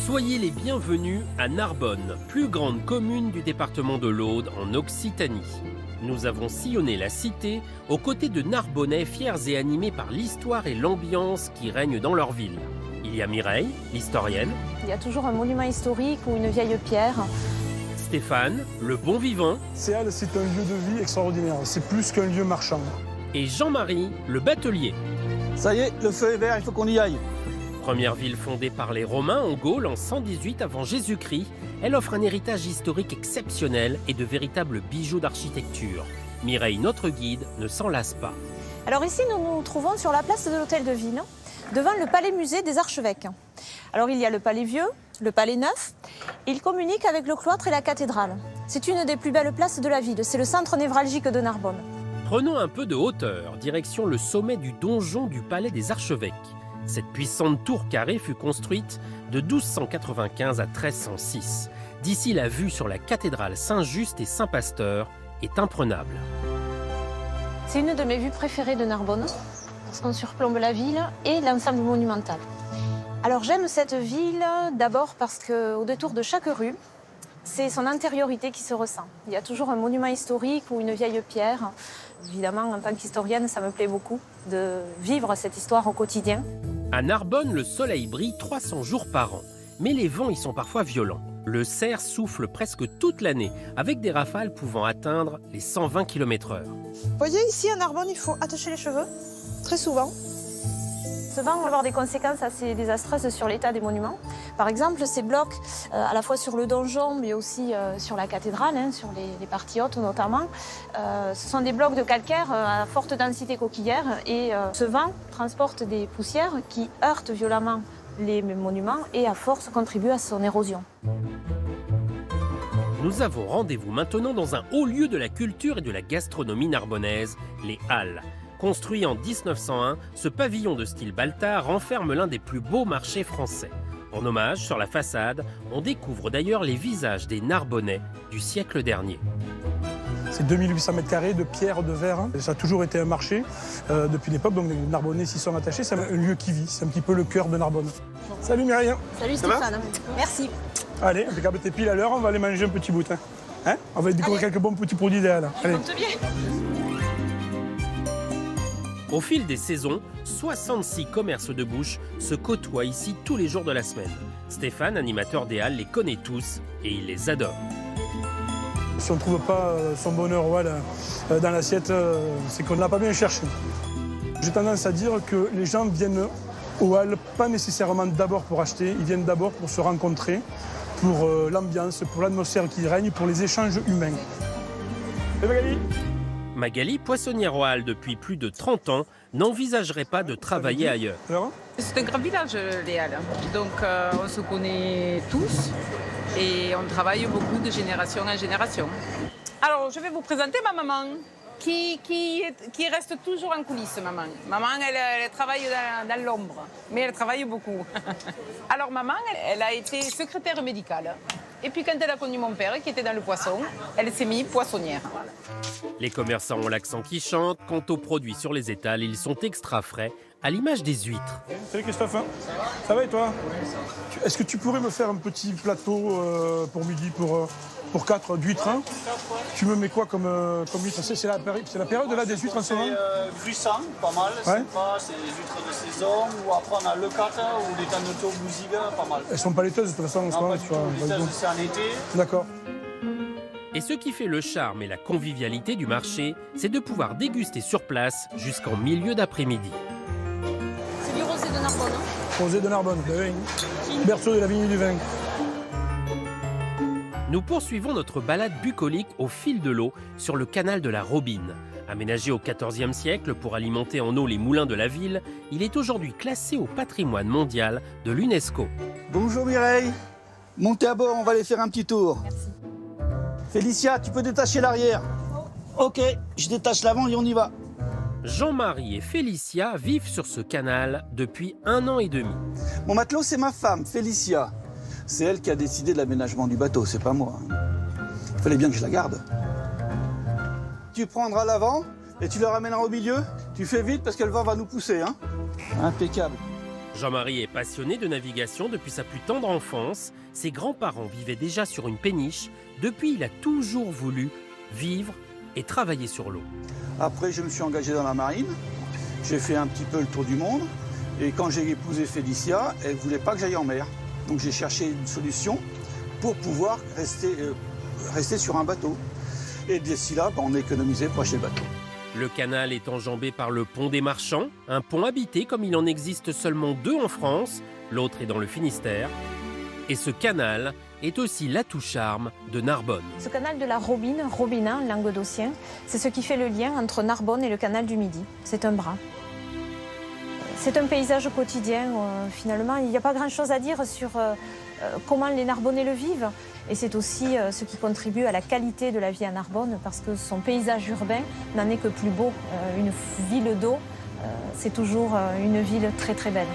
Soyez les bienvenus à Narbonne, plus grande commune du département de l'Aude en Occitanie. Nous avons sillonné la cité aux côtés de Narbonnais fiers et animés par l'histoire et l'ambiance qui règnent dans leur ville. Il y a Mireille, l'historienne. Il y a toujours un monument historique ou une vieille pierre. Stéphane, le bon vivant. C'est un lieu de vie extraordinaire, c'est plus qu'un lieu marchand. Et Jean-Marie, le batelier. Ça y est, le feu est vert, il faut qu'on y aille. Première ville fondée par les Romains en Gaule en 118 avant Jésus-Christ, elle offre un héritage historique exceptionnel et de véritables bijoux d'architecture. Mireille, notre guide, ne s'en lasse pas. Alors ici, nous nous trouvons sur la place de l'Hôtel de Ville, devant le palais-musée des archevêques. Alors il y a le palais vieux, le palais neuf, et il communique avec le cloître et la cathédrale. C'est une des plus belles places de la ville, c'est le centre névralgique de Narbonne. Prenons un peu de hauteur, direction le sommet du donjon du palais des archevêques. Cette puissante tour carrée fut construite de 1295 à 1306. D'ici, la vue sur la cathédrale Saint-Just et Saint-Pasteur est imprenable. C'est une de mes vues préférées de Narbonne, parce qu'on surplombe la ville et l'ensemble monumental. Alors j'aime cette ville d'abord parce qu'au détour de chaque rue, c'est son intériorité qui se ressent. Il y a toujours un monument historique ou une vieille pierre. Évidemment, en tant qu'historienne, ça me plaît beaucoup de vivre cette histoire au quotidien. À Narbonne, le soleil brille 300 jours par an, mais les vents y sont parfois violents. Le cerf souffle presque toute l'année, avec des rafales pouvant atteindre les 120 km/h. Vous voyez, ici à Narbonne, il faut attacher les cheveux, très souvent. Ce vent va avoir des conséquences assez désastreuses sur l'état des monuments. Par exemple, ces blocs, à la fois sur le donjon, mais aussi sur la cathédrale, sur les parties hautes notamment, ce sont des blocs de calcaire à forte densité coquillère et ce vent transporte des poussières qui heurtent violemment les monuments et à force contribuent à son érosion. Nous avons rendez-vous maintenant dans un haut lieu de la culture et de la gastronomie narbonnaise, les Halles. Construit en 1901, ce pavillon de style Baltard renferme l'un des plus beaux marchés français. En hommage, sur la façade, on découvre d'ailleurs les visages des Narbonnais du siècle dernier. C'est 2800 m² de pierre, de verre. Ça a toujours été un marché depuis l'époque, donc les Narbonnais s'y sont attachés. C'est un lieu qui vit, c'est un petit peu le cœur de Narbonne. Salut Mireille. Salut Stéphane, merci. Allez, impeccable, t'es pile à l'heure, on va aller manger un petit bout. On va découvrir quelques bons petits produits d'Al. Allez. Compte bien. Au fil des saisons, 66 commerces de bouche se côtoient ici tous les jours de la semaine. Stéphane, animateur des Halles, les connaît tous et il les adore. Si on ne trouve pas son bonheur dans l'assiette, c'est qu'on ne l'a pas bien cherché. J'ai tendance à dire que les gens viennent aux Halles pas nécessairement d'abord pour acheter, ils viennent d'abord pour se rencontrer, pour l'ambiance, pour l'atmosphère qui règne, pour les échanges humains. Et Magali ? Magali, poissonnière aux Halles depuis plus de 30 ans, n'envisagerait pas de travailler ailleurs. Alors ? C'est un grand village, les Halles. Donc on se connaît tous et on travaille beaucoup de génération en génération. Alors je vais vous présenter ma maman qui reste toujours en coulisses, maman. Maman, elle travaille dans l'ombre, mais elle travaille beaucoup. Alors maman, elle a été secrétaire médicale. Et puis quand elle a connu mon père, qui était dans le poisson, elle s'est mise poissonnière. Les commerçants ont l'accent qui chante. Quant aux produits sur les étals, ils sont extra frais, à l'image des huîtres. Salut Christophe, ça va et toi? Est-ce que tu pourrais me faire un petit plateau pour midi pour 4 d'huîtres? Tu me mets quoi comme huîtres? C'est la période là des huîtres en ce moment? Gruissant, pas mal, ouais. sympa, c'est les huîtres de saison, ou après on a le cata ou les tannetos bousigues, pas mal. Elles sont pas laiteuses de toute façon en ce Non, moment. pas du tout, les laiteuses c'est en été. D'accord. Et ce qui fait le charme et la convivialité du marché, c'est de pouvoir déguster sur place jusqu'en milieu d'après-midi. C'est du rosé de Narbonne. Rosé de Narbonne, oui. Berceau de la vigne du vin. Nous poursuivons notre balade bucolique au fil de l'eau sur le canal de la Robine. Aménagé au XIVe siècle pour alimenter en eau les moulins de la ville, il est aujourd'hui classé au patrimoine mondial de l'UNESCO. Bonjour Mireille, montez à bord, on va aller faire un petit tour. Merci. Félicia, tu peux détacher l'arrière? Ok, je détache l'avant et on y va. Jean-Marie et Félicia vivent sur ce canal depuis 1 an et demi. Mon matelot, c'est ma femme, Félicia. C'est elle qui a décidé de l'aménagement du bateau, c'est pas moi. Il fallait bien que je la garde. Tu prendras l'avant et tu le ramèneras au milieu. Tu fais vite parce que le vent va nous pousser. Impeccable. Jean-Marie est passionné de navigation depuis sa plus tendre enfance. Ses grands-parents vivaient déjà sur une péniche. Depuis, il a toujours voulu vivre et travailler sur l'eau. Après, je me suis engagé dans la marine. J'ai fait un petit peu le tour du monde. Et quand j'ai épousé Félicia, elle ne voulait pas que j'aille en mer. Donc j'ai cherché une solution pour pouvoir rester sur un bateau. Et d'ici là, on a économisé pour acheter le bateau. Le canal est enjambé par le pont des Marchands, un pont habité comme il en existe seulement 2 en France, l'autre est dans le Finistère. Et ce canal est aussi l'atout charme de Narbonne. Ce canal de la Robine, Robinin, languedocien, c'est ce qui fait le lien entre Narbonne et le canal du Midi. C'est un bras. C'est un paysage quotidien. Finalement, il n'y a pas grand-chose à dire sur comment les Narbonnais le vivent. Et c'est aussi ce qui contribue à la qualité de la vie à Narbonne, parce que son paysage urbain n'en est que plus beau. Une ville d'eau, c'est toujours une ville très très belle.